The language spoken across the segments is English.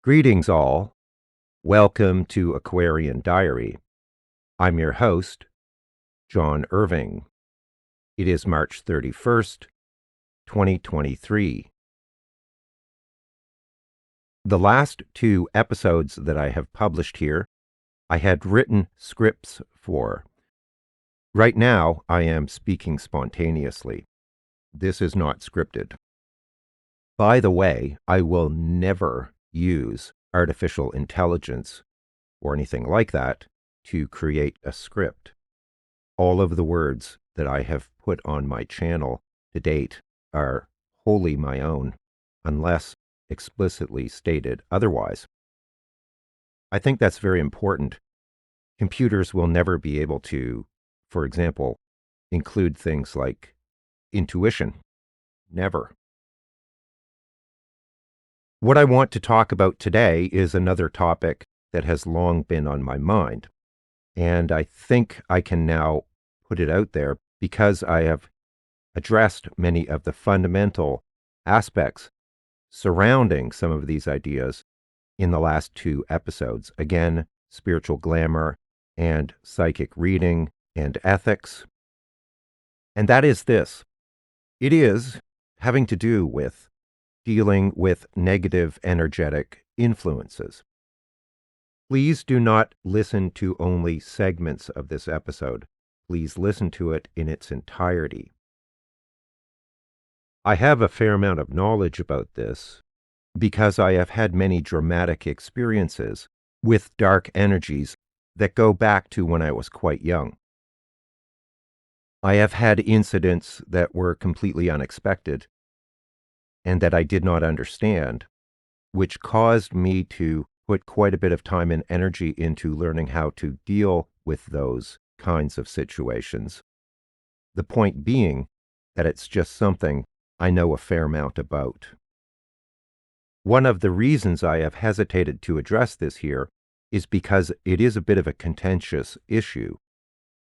Greetings, all. Welcome to Aquarian Diary. I'm your host, John Irving. It is March 31st, 2023. The last two episodes that I have published here, I had written scripts for. Right now, I am speaking spontaneously. This is not scripted. By the way, I will never use artificial intelligence or anything like that to create a script. All of the words that I have put on my channel to date are wholly my own, unless explicitly stated otherwise. I think that's very important. Computers will never be able to, for example, include things like intuition. Never. What I want to talk about today is another topic that has long been on my mind. And I think I can now put it out there because I have addressed many of the fundamental aspects surrounding some of these ideas in the last two episodes. Again, spiritual glamour and psychic reading and ethics. And that is this. It is having to do with dealing with negative energetic influences. Please do not listen to only segments of this episode. Please listen to it in its entirety. I have a fair amount of knowledge about this because I have had many dramatic experiences with dark energies that go back to when I was quite young. I have had incidents that were completely unexpected and that I did not understand, which caused me to put quite a bit of time and energy into learning how to deal with those kinds of situations. The point being that it's just something I know a fair amount about. One of the reasons I have hesitated to address this here is because it is a bit of a contentious issue.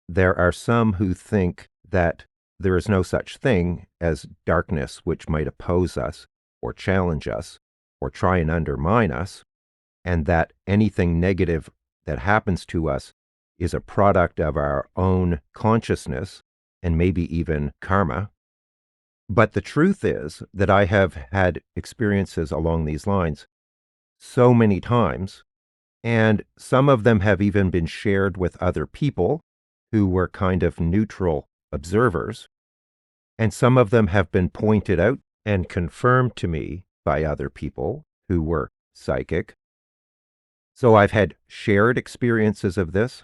There are some who think that there is no such thing as darkness which might oppose us or challenge us or try and undermine us, and that anything negative that happens to us is a product of our own consciousness and maybe even karma. But the truth is that I have had experiences along these lines so many times, and some of them have even been shared with other people who were kind of neutral observers, and some of them have been pointed out and confirmed to me by other people who were psychic. So I've had shared experiences of this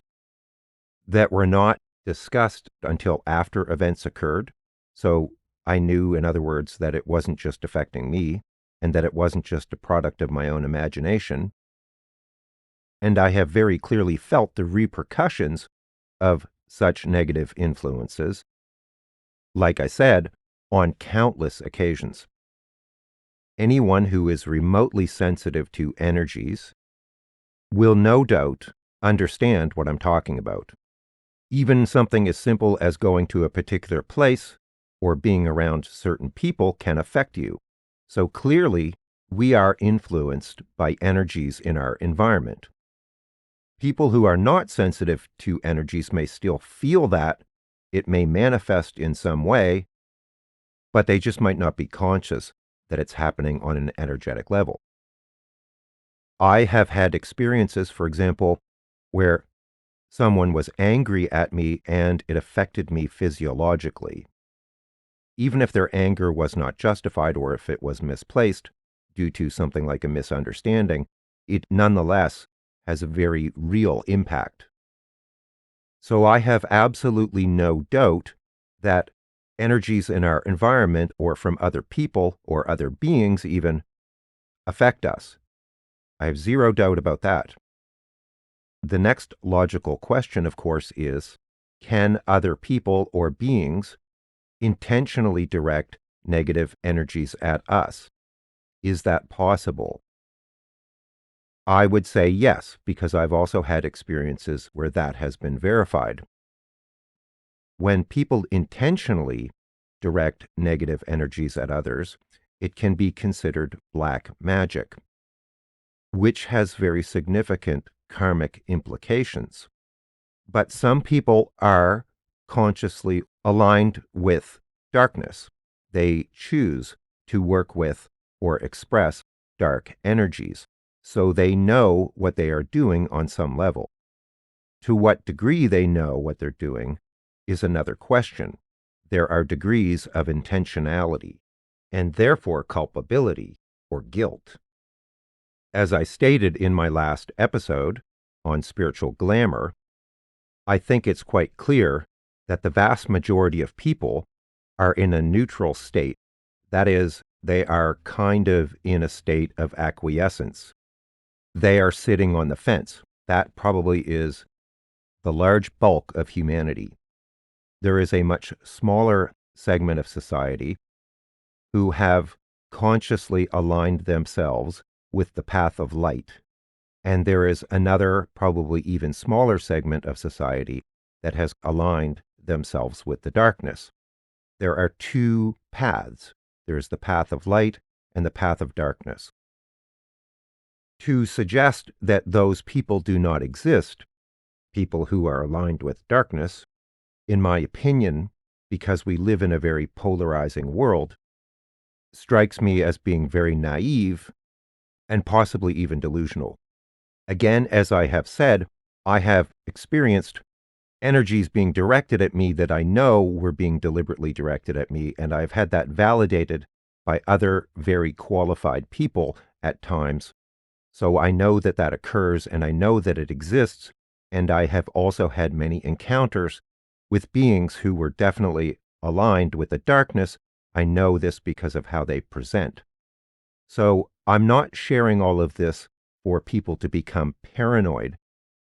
that were not discussed until after events occurred. So I knew, in other words, that it wasn't just affecting me and that it wasn't just a product of my own imagination. And I have very clearly felt the repercussions of such negative influences, like I said, on countless occasions. Anyone who is remotely sensitive to energies will no doubt understand what I'm talking about. Even something as simple as going to a particular place or being around certain people can affect you. So clearly, we are influenced by energies in our environment. People who are not sensitive to energies may still feel that. It may manifest in some way, but they just might not be conscious that it's happening on an energetic level. I have had experiences, for example, where someone was angry at me and it affected me physiologically. Even if their anger was not justified or if it was misplaced due to something like a misunderstanding, it nonetheless has a very real impact. So I have absolutely no doubt that energies in our environment or from other people or other beings even affect us. I have zero doubt about that. The next logical question, of course, is, can other people or beings intentionally direct negative energies at us? Is that possible? I would say yes, because I've also had experiences where that has been verified. When people intentionally direct negative energies at others, it can be considered black magic. which has very significant karmic implications. But some people are consciously aligned with darkness. They choose to work with or express dark energies, so they know what they are doing on some level. To what degree they know what they're doing is another question. There are degrees of intentionality, and therefore culpability or guilt. As I stated in my last episode on spiritual glamour, I think it's quite clear that the vast majority of people are in a neutral state. That is, they are kind of in a state of acquiescence. They are sitting on the fence. That probably is the large bulk of humanity. There is a much smaller segment of society who have consciously aligned themselves with the path of light. And there is another, probably even smaller segment of society that has aligned themselves with the darkness. There are two paths. There's the path of light and the path of darkness. To suggest that those people do not exist, people who are aligned with darkness, in my opinion, because we live in a very polarizing world, strikes me as being very naive and possibly even delusional. Again, as I have said, I have experienced energies being directed at me that I know were being deliberately directed at me, and I've had that validated by other very qualified people at times. So I know that that occurs, and I know that it exists, and I have also had many encounters with beings who were definitely aligned with the darkness. I know this because of how they present. So I'm not sharing all of this for people to become paranoid.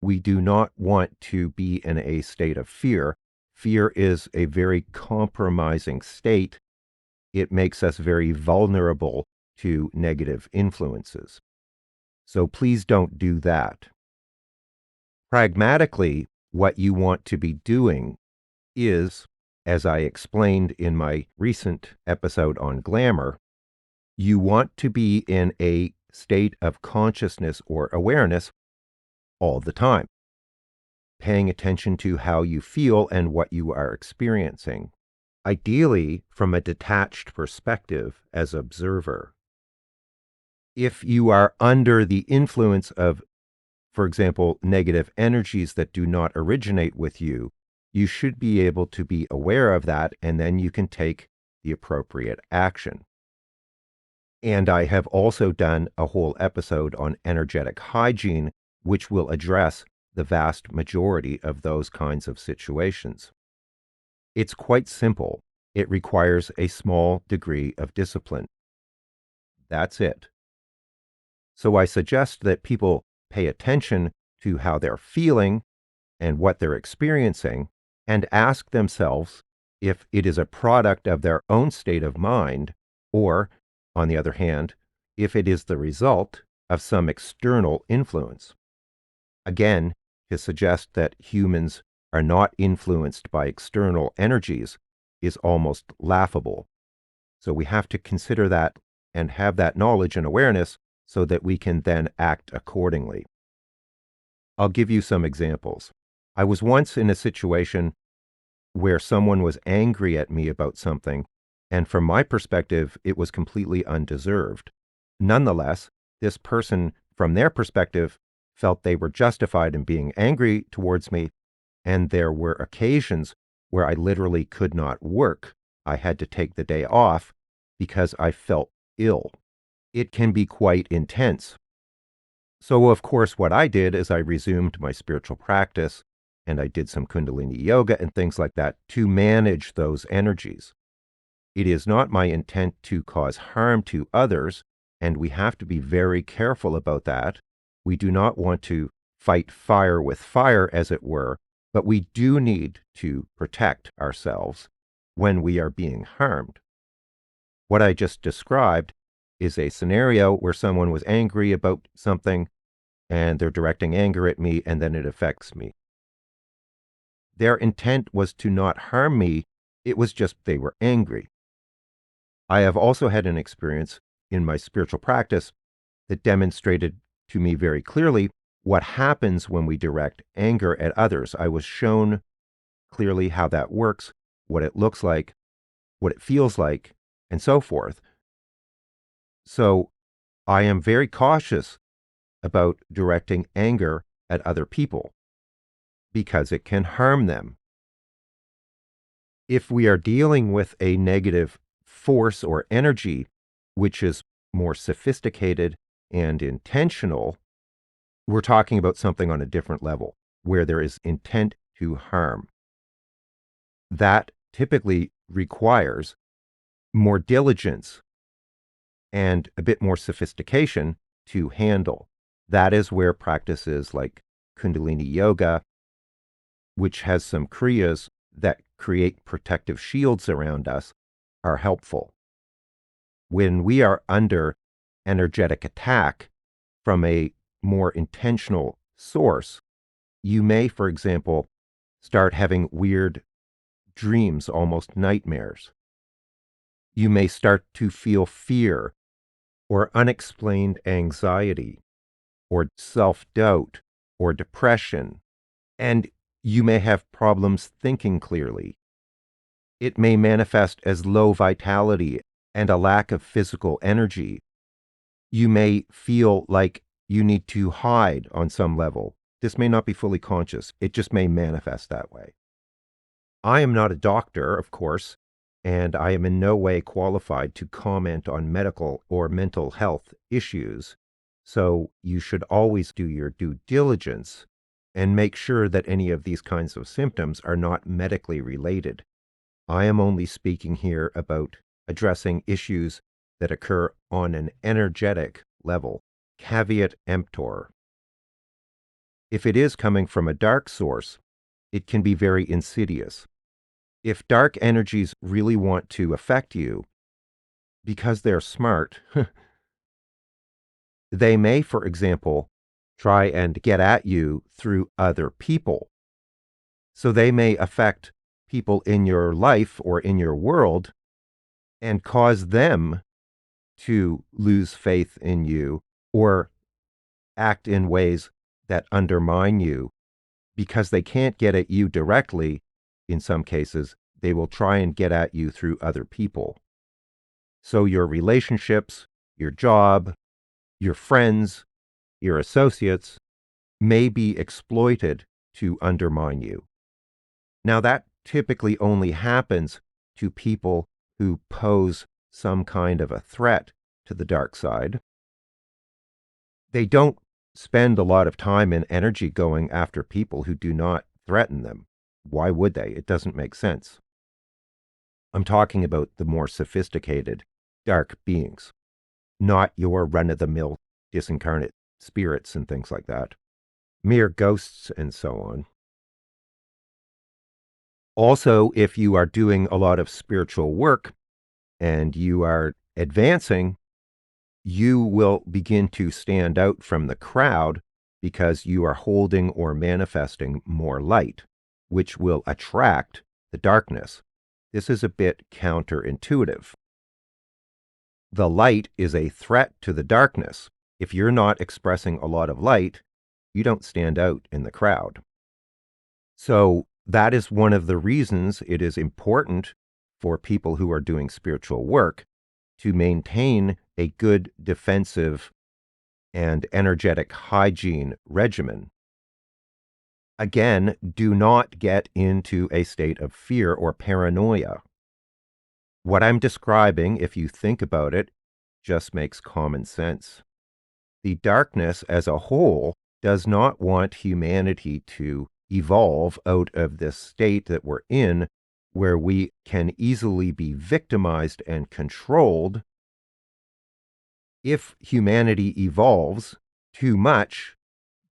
We do not want to be in a state of fear. Fear is a very compromising state. It makes us very vulnerable to negative influences. So please don't do that. Pragmatically, what you want to be doing is, as I explained in my recent episode on Glamour, you want to be in a state of consciousness or awareness all the time, paying attention to how you feel and what you are experiencing, ideally from a detached perspective as observer. If you are under the influence of, for example, negative energies that do not originate with you, you should be able to be aware of that, and then you can take the appropriate action. And I have also done a whole episode on energetic hygiene, which will address the vast majority of those kinds of situations. It's quite simple. It requires a small degree of discipline. That's it. So I suggest that people pay attention to how they're feeling and what they're experiencing, and ask themselves if it is a product of their own state of mind, or, on the other hand, if it is the result of some external influence. Again, to suggest that humans are not influenced by external energies is almost laughable. So we have to consider that and have that knowledge and awareness so that we can then act accordingly. I'll give you some examples. I was once in a situation where someone was angry at me about something, and from my perspective, it was completely undeserved. Nonetheless, this person, from their perspective, felt they were justified in being angry towards me, and there were occasions where I literally could not work. I had to take the day off because I felt ill. It can be quite intense. So, of course, what I did is I resumed my spiritual practice, and I did some Kundalini yoga and things like that to manage those energies. It is not my intent to cause harm to others, and we have to be very careful about that. We do not want to fight fire with fire, as it were, but we do need to protect ourselves when we are being harmed. What I just described is a scenario where someone was angry about something, and they're directing anger at me, and then it affects me. Their intent was to not harm me. It was just they were angry. I have also had an experience in my spiritual practice that demonstrated to me very clearly what happens when we direct anger at others. I was shown clearly how that works, what it looks like, what it feels like, and so forth. So I am very cautious about directing anger at other people because it can harm them. If we are dealing with a negative force or energy, which is more sophisticated and intentional, we're talking about something on a different level where there is intent to harm. That typically requires more diligence and a bit more sophistication to handle. That is where practices like Kundalini Yoga, which has some kriyas that create protective shields around us, are helpful. When we are under energetic attack from a more intentional source, you may, for example, start having weird dreams, almost nightmares. You may start to feel fear or unexplained anxiety or self-doubt or depression, and you may have problems thinking clearly. It may manifest as low vitality and a lack of physical energy. You may feel like you need to hide on some level. This may not be fully conscious. It just may manifest that way. I am not a doctor, of course, and I am in no way qualified to comment on medical or mental health issues. So you should always do your due diligence and make sure that any of these kinds of symptoms are not medically related. I am only speaking here about addressing issues that occur on an energetic level. Caveat emptor. If it is coming from a dark source, it can be very insidious. If dark energies really want to affect you, because they're smart, they may, for example, try and get at you through other people. So they may affect people in your life or in your world and cause them to lose faith in you or act in ways that undermine you because they can't get at you directly. In some cases, they will try and get at you through other people. So your relationships, your job, your friends, your associates may be exploited to undermine you. Now, that typically only happens to people who pose some kind of a threat to the dark side. They don't spend a lot of time and energy going after people who do not threaten them. Why would they? It doesn't make sense. I'm talking about the more sophisticated dark beings, not your run-of-the-mill disincarnate spirits and things like that, mere ghosts and so on. Also, if you are doing a lot of spiritual work and you are advancing, you will begin to stand out from the crowd because you are holding or manifesting more light, which will attract the darkness. This is a bit counterintuitive. The light is a threat to the darkness. If you're not expressing a lot of light, you don't stand out in the crowd. So that is one of the reasons it is important for people who are doing spiritual work to maintain a good defensive and energetic hygiene regimen. Again, do not get into a state of fear or paranoia. What I'm describing, if you think about it, just makes common sense. The darkness as a whole does not want humanity to evolve out of this state that we're in, where we can easily be victimized and controlled. If humanity evolves too much,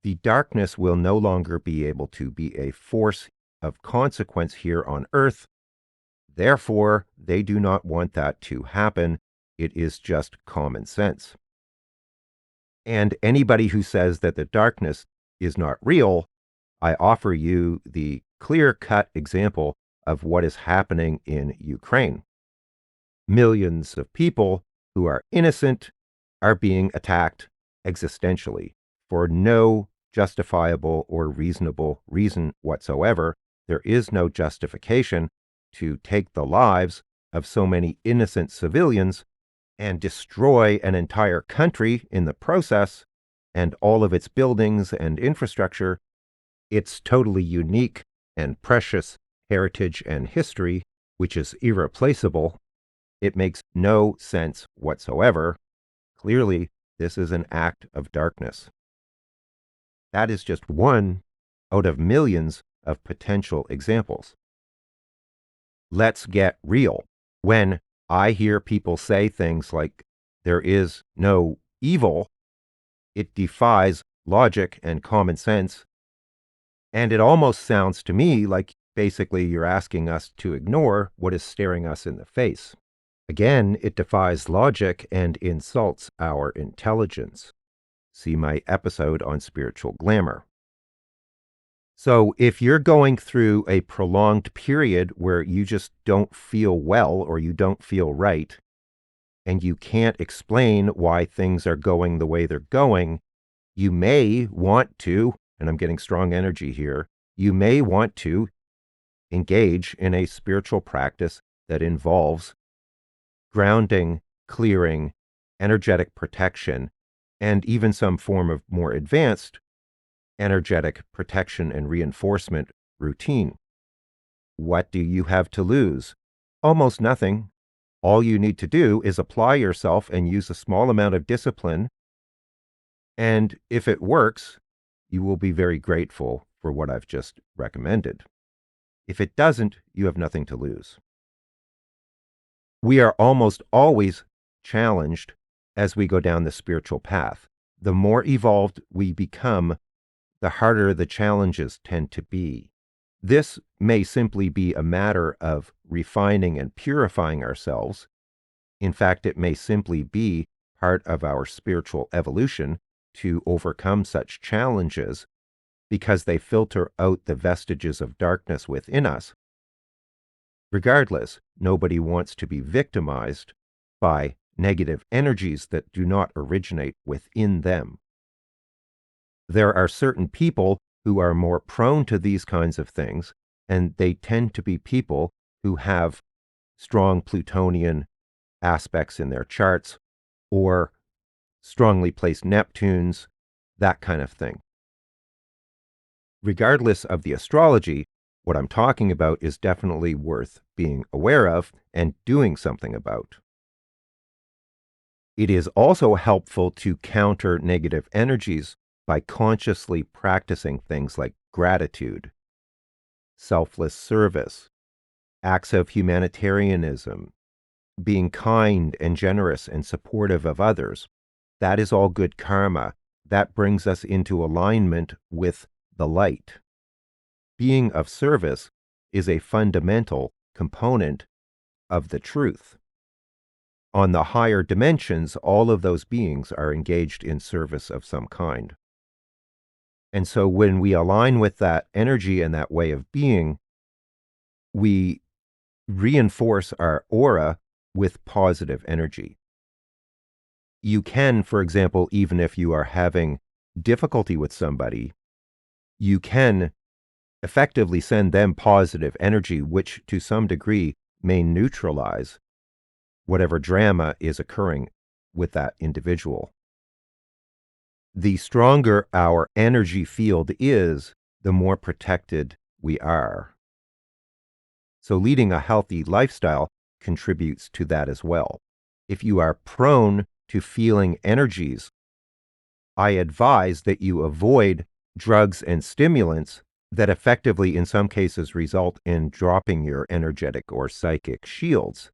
the darkness will no longer be able to be a force of consequence here on Earth. Therefore, they do not want that to happen. It is just common sense. And anybody who says that the darkness is not real, I offer you the clear-cut example of what is happening in Ukraine. Millions of people who are innocent are being attacked existentially. for no justifiable or reasonable reason whatsoever. There is no justification to take the lives of so many innocent civilians and destroy an entire country in the process and all of its buildings and infrastructure, its totally unique and precious heritage and history, which is irreplaceable. It makes no sense whatsoever. Clearly, this is an act of darkness. That is just one out of millions of potential examples. Let's get real. When I hear people say things like, there is no evil, it defies logic and common sense. And it almost sounds to me like basically you're asking us to ignore what is staring us in the face. Again, it defies logic and insults our intelligence. See my episode on spiritual glamour. So if you're going through a prolonged period where you just don't feel well or you don't feel right, and you can't explain why things are going the way they're going, you may want to, and I'm getting strong energy here, you may want to engage in a spiritual practice that involves grounding, clearing, energetic protection, and even some form of more advanced energetic protection and reinforcement routine. What do you have to lose? Almost nothing. All you need to do is apply yourself and use a small amount of discipline. And if it works, you will be very grateful for what I've just recommended. If it doesn't, you have nothing to lose. We are almost always challenged as we go down the spiritual path. The more evolved we become, the harder the challenges tend to be. This may simply be a matter of refining and purifying ourselves. In fact, it may simply be part of our spiritual evolution to overcome such challenges because they filter out the vestiges of darkness within us. Regardless, nobody wants to be victimized by negative energies that do not originate within them. There are certain people who are more prone to these kinds of things, and they tend to be people who have strong Plutonian aspects in their charts or strongly placed Neptunes, that kind of thing. Regardless of the astrology, what I'm talking about is definitely worth being aware of and doing something about. It is also helpful to counter negative energies by consciously practicing things like gratitude, selfless service, acts of humanitarianism, being kind and generous and supportive of others. That is all good karma. That brings us into alignment with the light. Being of service is a fundamental component of the truth. On the higher dimensions, all of those beings are engaged in service of some kind. And so when we align with that energy and that way of being, we reinforce our aura with positive energy. You can, for example, even if you are having difficulty with somebody, you can effectively send them positive energy, which to some degree may neutralize whatever drama is occurring with that individual. The stronger our energy field is, the more protected we are. So leading a healthy lifestyle contributes to that as well. If you are prone to feeling energies, I advise that you avoid drugs and stimulants that effectively, in some cases, result in dropping your energetic or psychic shields,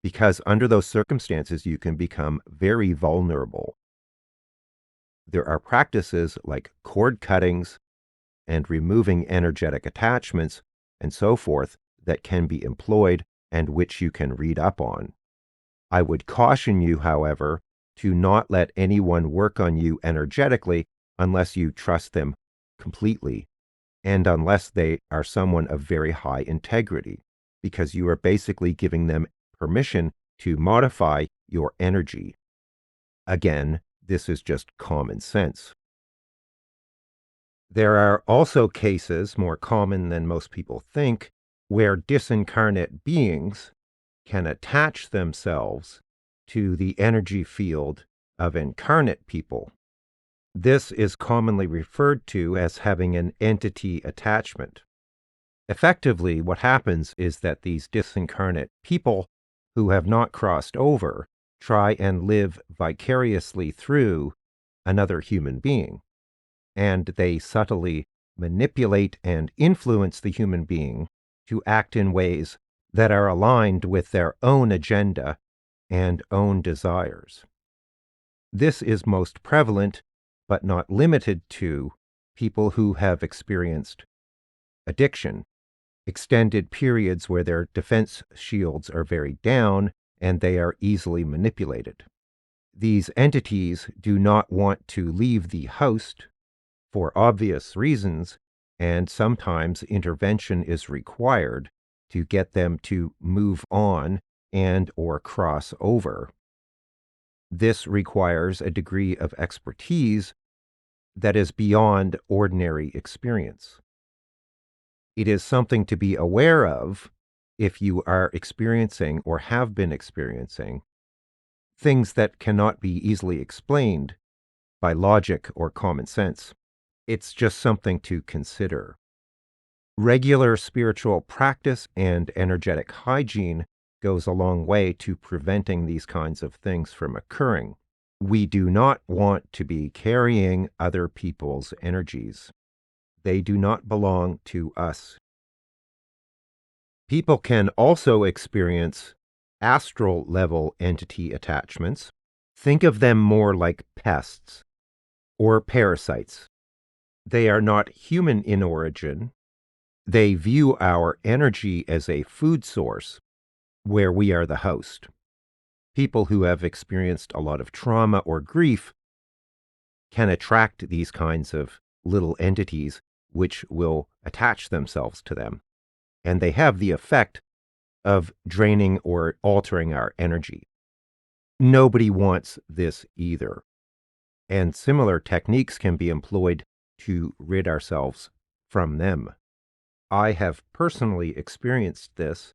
because under those circumstances, you can become very vulnerable. There are practices like cord cuttings and removing energetic attachments and so forth that can be employed and which you can read up on. I would caution you, however, to not let anyone work on you energetically unless you trust them completely and unless they are someone of very high integrity, because you are basically giving them permission to modify your energy. Again, this is just common sense. There are also cases, more common than most people think, where disincarnate beings can attach themselves to the energy field of incarnate people. This is commonly referred to as having an entity attachment. Effectively, what happens is that these disincarnate people who have not crossed over try and live vicariously through another human being, and they subtly manipulate and influence the human being to act in ways that are aligned with their own agenda and own desires. This is most prevalent, but not limited to, people who have experienced addiction, extended periods where their defense shields are very down and they are easily manipulated. These entities do not want to leave the host for obvious reasons, and sometimes intervention is required to get them to move on and or cross over. This requires a degree of expertise that is beyond ordinary experience. It is something to be aware of if you are experiencing or have been experiencing things that cannot be easily explained by logic or common sense. It's just something to consider. Regular spiritual practice and energetic hygiene goes a long way to preventing these kinds of things from occurring. We do not want to be carrying other people's energies. They do not belong to us. People can also experience astral level entity attachments. Think of them more like pests or parasites. They are not human in origin. They view our energy as a food source where we are the host. People who have experienced a lot of trauma or grief can attract these kinds of little entities which will attach themselves to them. And they have the effect of draining or altering our energy. Nobody wants this either. And similar techniques can be employed to rid ourselves from them. I have personally experienced this,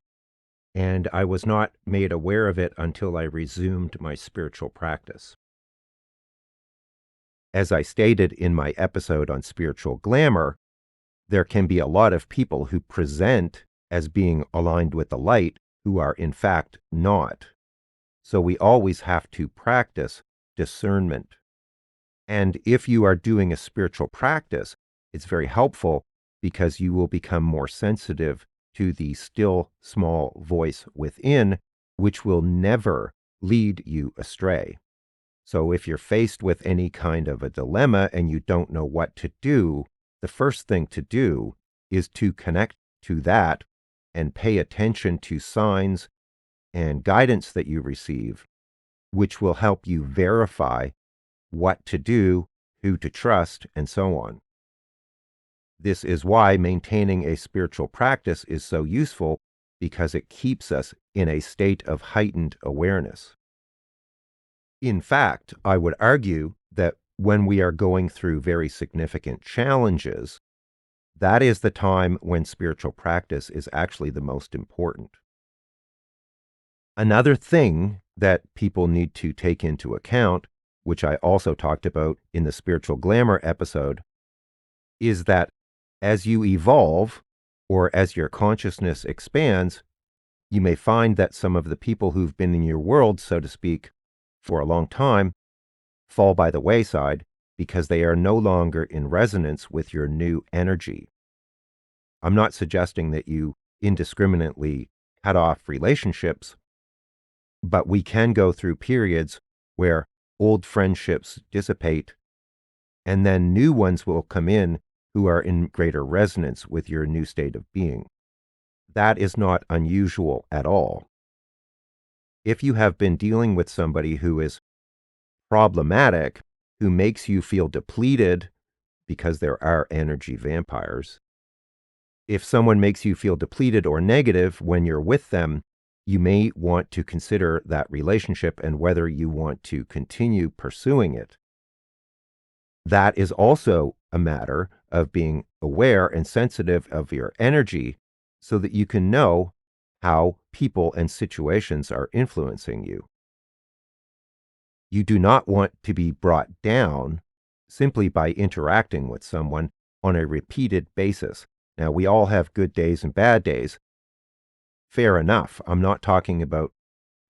and I was not made aware of it until I resumed my spiritual practice. As I stated in my episode on spiritual glamour, there can be a lot of people who present as being aligned with the light who are in fact not. So we always have to practice discernment. And if you are doing a spiritual practice, it's very helpful because you will become more sensitive to the still small voice within, which will never lead you astray. So if you're faced with any kind of a dilemma and you don't know what to do, the first thing to do is to connect to that and pay attention to signs and guidance that you receive, which will help you verify what to do, who to trust, and so on. This is why maintaining a spiritual practice is so useful, because it keeps us in a state of heightened awareness. In fact, I would argue that when we are going through very significant challenges, that is the time when spiritual practice is actually the most important. Another thing that people need to take into account, which I also talked about in the Spiritual Glamour episode, is that as you evolve, or as your consciousness expands, you may find that some of the people who've been in your world, so to speak, for a long time, fall by the wayside because they are no longer in resonance with your new energy. I'm not suggesting that you indiscriminately cut off relationships, but we can go through periods where old friendships dissipate and then new ones will come in who are in greater resonance with your new state of being. That is not unusual at all. If you have been dealing with somebody who is problematic, who makes you feel depleted, because there are energy vampires, if someone makes you feel depleted or negative when you're with them, you may want to consider that relationship and whether you want to continue pursuing it. That is also a matter of being aware and sensitive of your energy so that you can know how people and situations are influencing you. You do not want to be brought down simply by interacting with someone on a repeated basis. Now, we all have good days and bad days. Fair enough. I'm not talking about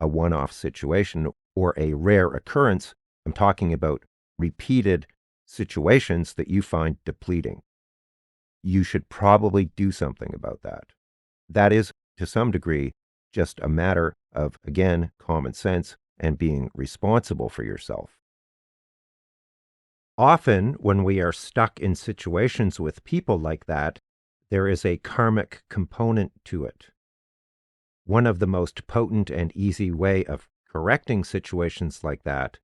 a one-off situation or a rare occurrence. I'm talking about repeated situations that you find depleting. You should probably do something about that. That is, to some degree, just a matter of, again, common sense and being responsible for yourself. Often, when we are stuck in situations with people like that, there is a karmic component to it. One of the most potent and easy way of correcting situations like that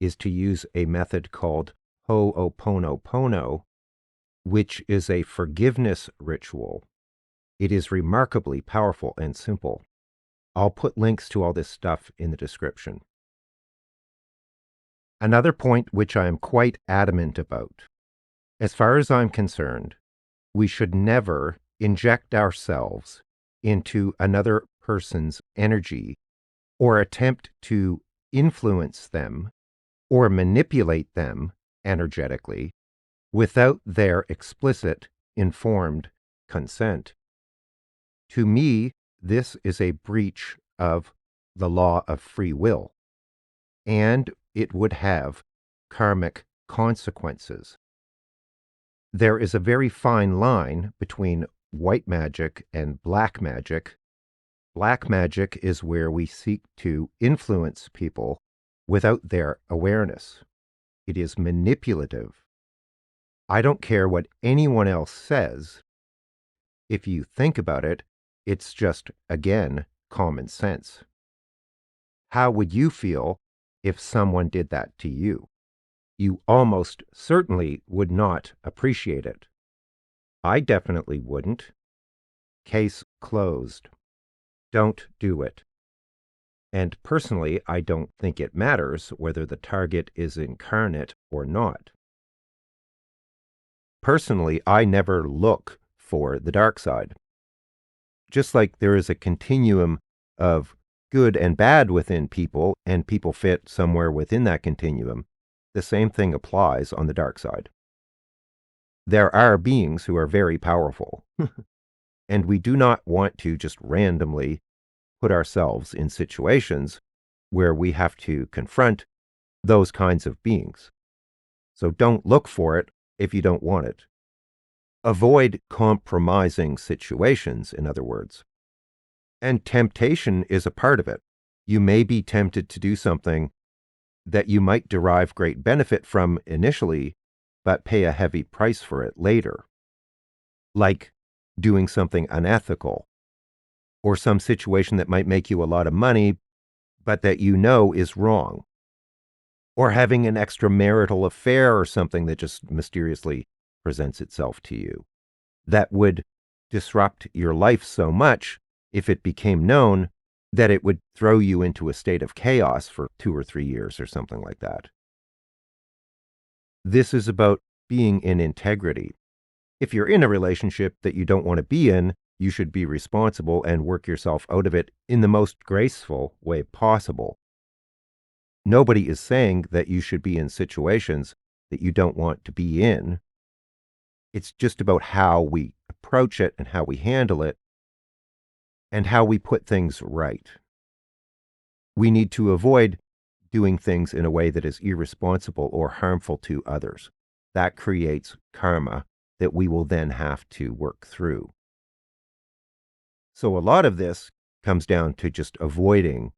is to use a method called Ho'oponopono, which is a forgiveness ritual. It is remarkably powerful and simple. I'll put links to all this stuff in the description. Another point which I am quite adamant about. As far as I'm concerned, we should never inject ourselves into another person's energy or attempt to influence them or manipulate them energetically without their explicit, informed consent. To me, this is a breach of the law of free will, and it would have karmic consequences. There is a very fine line between white magic and black magic. Black magic is where we seek to influence people without their awareness. It is manipulative. I don't care what anyone else says. If you think about it, it's just, again, common sense. How would you feel if someone did that to you? You almost certainly would not appreciate it. I definitely wouldn't. Case closed. Don't do it. And personally, I don't think it matters whether the target is incarnate or not. Personally, I never look for the dark side. Just like there is a continuum of good and bad within people, and people fit somewhere within that continuum, the same thing applies on the dark side. There are beings who are very powerful, and we do not want to just randomly put ourselves in situations where we have to confront those kinds of beings. So don't look for it if you don't want it. Avoid compromising situations, in other words. And temptation is a part of it. You may be tempted to do something that you might derive great benefit from initially, but pay a heavy price for it later. Like doing something unethical, or some situation that might make you a lot of money, but that you know is wrong. Or having an extramarital affair or something that just mysteriously presents itself to you. That would disrupt your life so much if it became known that it would throw you into a state of chaos for 2 or 3 years or something like that. This is about being in integrity. If you're in a relationship that you don't want to be in, you should be responsible and work yourself out of it in the most graceful way possible. Nobody is saying that you should be in situations that you don't want to be in. It's just about how we approach it and how we handle it and how we put things right. We need to avoid doing things in a way that is irresponsible or harmful to others. That creates karma that we will then have to work through. So a lot of this comes down to just avoiding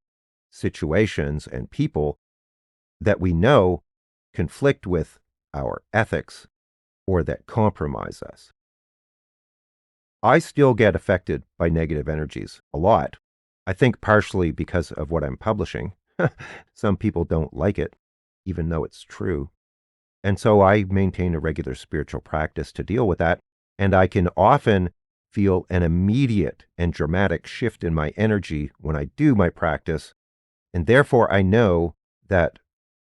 situations and people that we know conflict with our ethics or that compromise us. I still get affected by negative energies a lot. I think partially because of what I'm publishing. Some people don't like it, even though it's true. And so I maintain a regular spiritual practice to deal with that. And I can often feel an immediate and dramatic shift in my energy when I do my practice. And therefore, I know that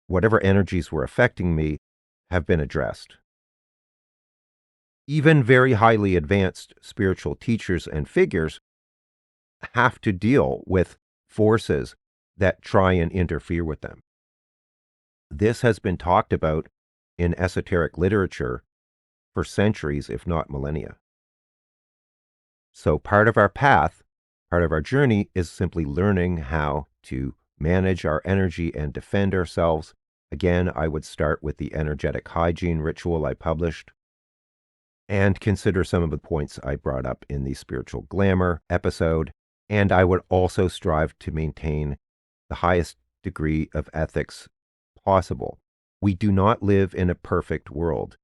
whatever energies were affecting me have been addressed. Even very highly advanced spiritual teachers and figures have to deal with forces that try and interfere with them. This has been talked about in esoteric literature for centuries, if not millennia. So part of our path, part of our journey is simply learning how to manage our energy and defend ourselves. Again, I would start with the energetic hygiene ritual I published and consider some of the points I brought up in the spiritual glamour episode. And I would also strive to maintain the highest degree of ethics possible. We do not live in a perfect world.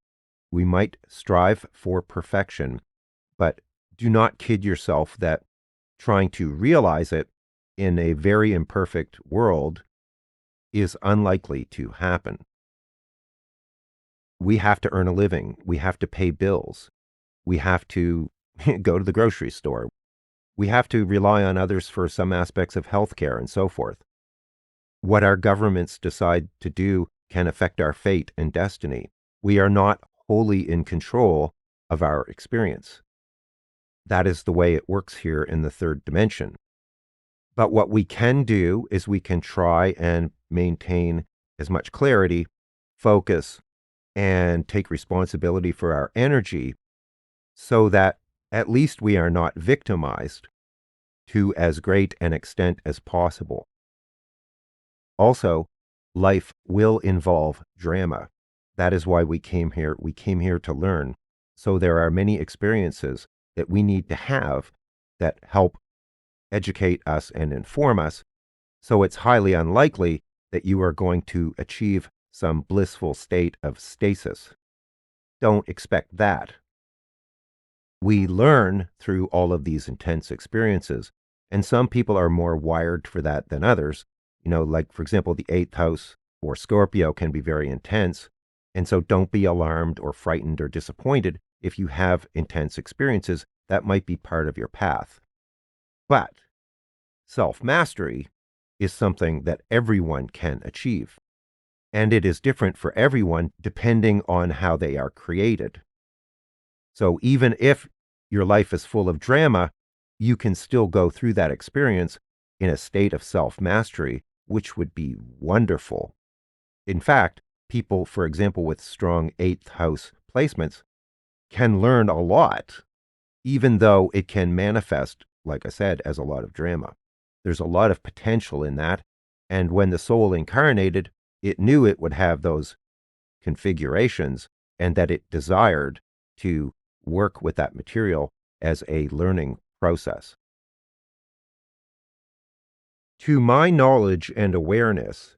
We might strive for perfection, but do not kid yourself that trying to realize it in a very imperfect world is unlikely to happen. We have to earn a living. We have to pay bills. We have to go to the grocery store. We have to rely on others for some aspects of healthcare and so forth. What our governments decide to do can affect our fate and destiny. We are not wholly in control of our experience. That is the way it works here in the third dimension. But what we can do is we can try and maintain as much clarity, focus, and take responsibility for our energy so that at least we are not victimized to as great an extent as possible. Also, life will involve drama. That is why we came here. We came here to learn. So there are many experiences that we need to have that help educate us and inform us. So it's highly unlikely that you are going to achieve some blissful state of stasis. Don't expect that. We learn through all of these intense experiences, and some people are more wired for that than others. Like, for example, the eighth house or Scorpio can be very intense. And so don't be alarmed or frightened or disappointed if you have intense experiences. That might be part of your path. But self-mastery is something that everyone can achieve. And it is different for everyone depending on how they are created. So even if your life is full of drama, you can still go through that experience in a state of self-mastery, which would be wonderful. In fact, people, for example, with strong eighth house placements can learn a lot, even though it can manifest, like I said, as a lot of drama. There's a lot of potential in that. And when the soul incarnated, it knew it would have those configurations and that it desired to work with that material as a learning process. To my knowledge and awareness,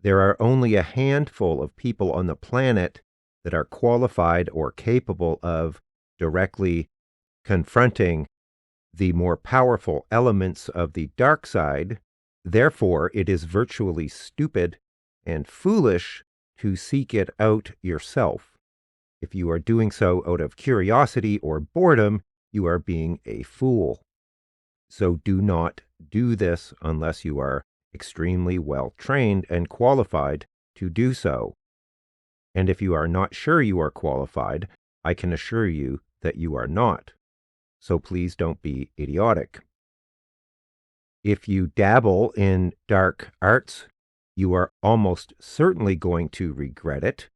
there are only a handful of people on the planet that are qualified or capable of directly confronting the more powerful elements of the dark side. Therefore, it is virtually stupid and foolish to seek it out yourself. If you are doing so out of curiosity or boredom, you are being a fool. So do not do this unless you are extremely well trained and qualified to do so. And if you are not sure you are qualified, I can assure you that you are not. So please don't be idiotic. If you dabble in dark arts, you are almost certainly going to regret it.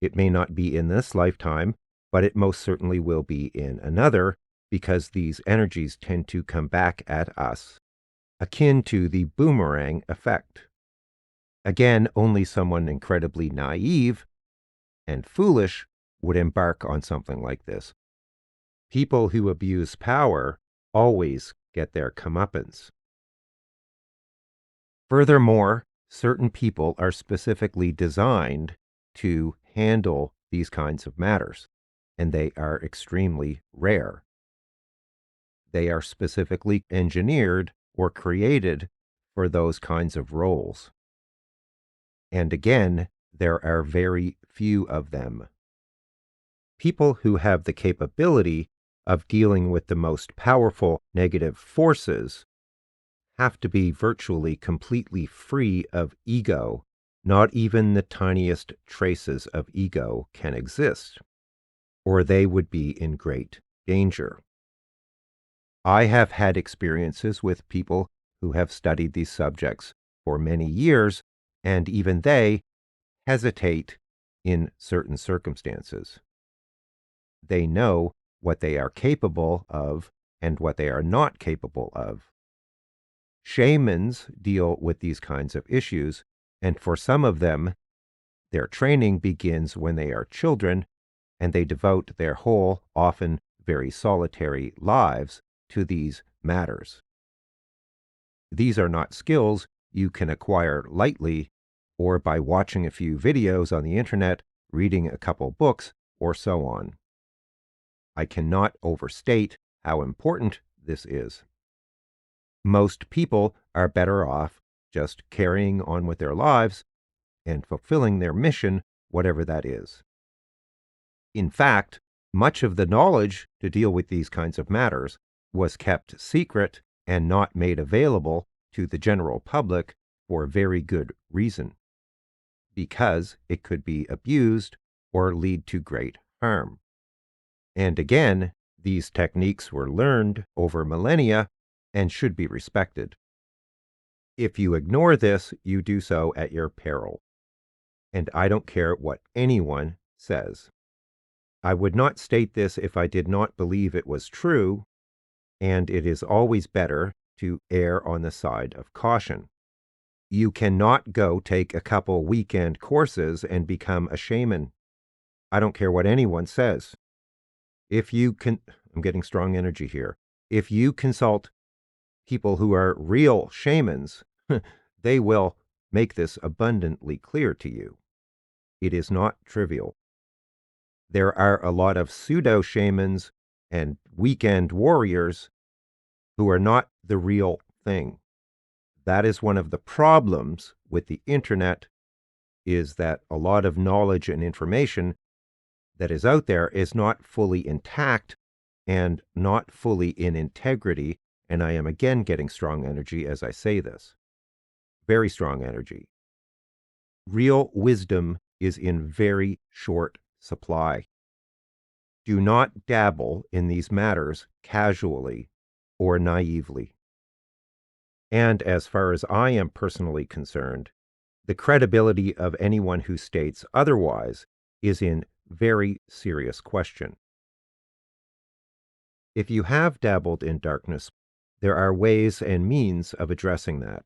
It may not be in this lifetime, but it most certainly will be in another, because these energies tend to come back at us, akin to the boomerang effect. Again, only someone incredibly naive and foolish would embark on something like this. People who abuse power always get their comeuppance. Furthermore, certain people are specifically designed to handle these kinds of matters, and they are extremely rare. They are specifically engineered or created for those kinds of roles. And again, there are very few of them. People who have the capability of dealing with the most powerful negative forces have to be virtually completely free of ego. Not even the tiniest traces of ego can exist. or they would be in great danger. I have had experiences with people who have studied these subjects for many years, and even they hesitate in certain circumstances. They know what they are capable of and what they are not capable of. Shamans deal with these kinds of issues, and for some of them, their training begins when they are children, and they devote their whole, often very solitary lives to these matters. These are not skills you can acquire lightly or by watching a few videos on the internet, reading a couple books, or so on. I cannot overstate how important this is. Most people are better off just carrying on with their lives and fulfilling their mission, whatever that is. In fact, much of the knowledge to deal with these kinds of matters was kept secret and not made available to the general public for very good reason, because it could be abused or lead to great harm. And again, these techniques were learned over millennia and should be respected. If you ignore this, you do so at your peril. And I don't care what anyone says. I would not state this if I did not believe it was true, and it is always better to err on the side of caution. You cannot go take a couple weekend courses and become a shaman. I don't care what anyone says. I'm getting strong energy here. If you consult people who are real shamans, they will make this abundantly clear to you. It is not trivial. There are a lot of pseudo shamans and weekend warriors who are not the real thing. That is one of the problems with the internet, is that a lot of knowledge and information that is out there is not fully intact and not fully in integrity. And I am again getting strong energy as I say this. Very strong energy. Real wisdom is in very short supply. Do not dabble in these matters casually or naively. And as far as I am personally concerned, the credibility of anyone who states otherwise is in very serious question. If you have dabbled in darkness, there are ways and means of addressing that.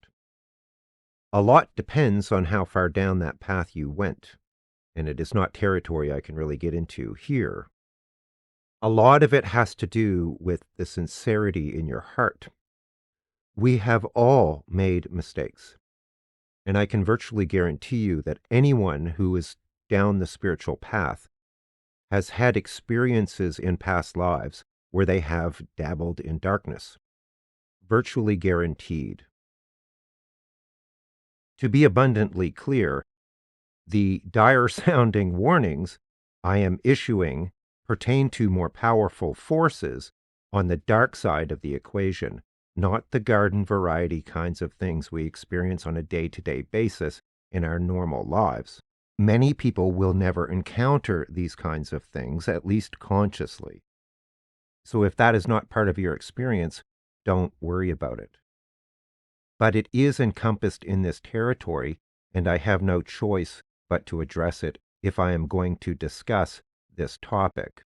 A lot depends on how far down that path you went, and it is not territory I can really get into here. A lot of it has to do with the sincerity in your heart. We have all made mistakes, and I can virtually guarantee you that anyone who is down the spiritual path has had experiences in past lives where they have dabbled in darkness. Virtually guaranteed. To be abundantly clear, the dire sounding warnings I am issuing pertain to more powerful forces on the dark side of the equation, not the garden variety kinds of things we experience on a day-to-day basis in our normal lives. Many people will never encounter these kinds of things, at least consciously. So if that is not part of your experience, don't worry about it. But it is encompassed in this territory, and I have no choice but to address it if I am going to discuss this topic.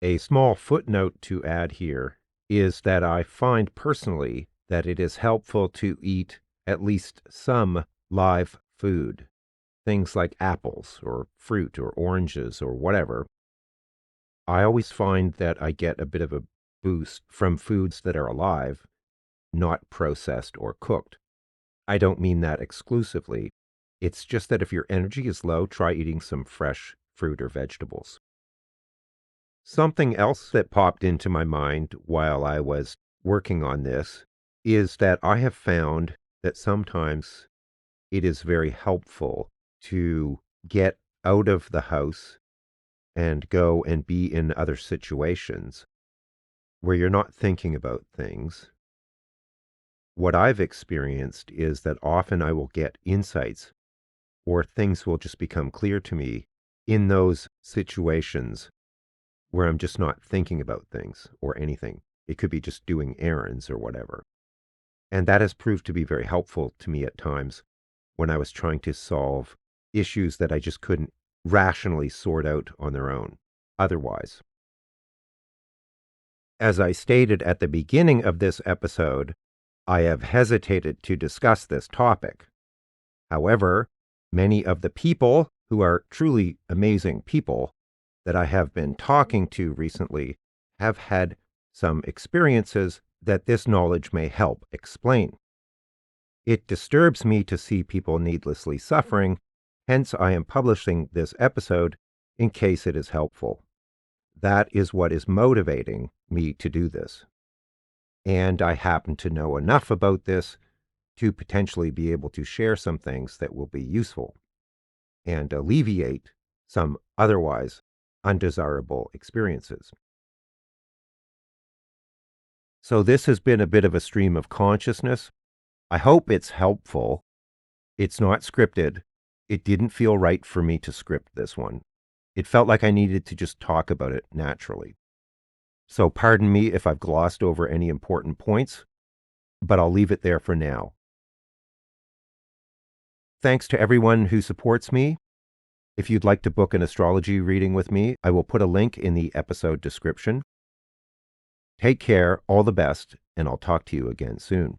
A small footnote to add here is that I find personally that it is helpful to eat at least some live food, things like apples or fruit or oranges or whatever. I always find that I get a bit of a boost from foods that are alive, not processed or cooked. I don't mean that exclusively. It's just that if your energy is low, try eating some fresh fruit or vegetables. Something else that popped into my mind while I was working on this is that I have found that sometimes it is very helpful to get out of the house and go and be in other situations where you're not thinking about things. What I've experienced is that often I will get insights or things will just become clear to me in those situations where I'm just not thinking about things or anything. It could be just doing errands or whatever. And that has proved to be very helpful to me at times when I was trying to solve issues that I just couldn't rationally sort out on their own otherwise. As I stated at the beginning of this episode, I have hesitated to discuss this topic. However, many of the people who are truly amazing people that I have been talking to recently have had some experiences that this knowledge may help explain. It disturbs me to see people needlessly suffering, hence I am publishing this episode in case it is helpful. That is what is motivating me to do this. And I happen to know enough about this to potentially be able to share some things that will be useful and alleviate some otherwise undesirable experiences. So this has been a bit of a stream of consciousness. I hope it's helpful. It's not scripted. It didn't feel right for me to script this one. It felt like I needed to just talk about it naturally. So pardon me if I've glossed over any important points, but I'll leave it there for now. Thanks to everyone who supports me. If you'd like to book an astrology reading with me, I will put a link in the episode description. Take care, all the best, and I'll talk to you again soon.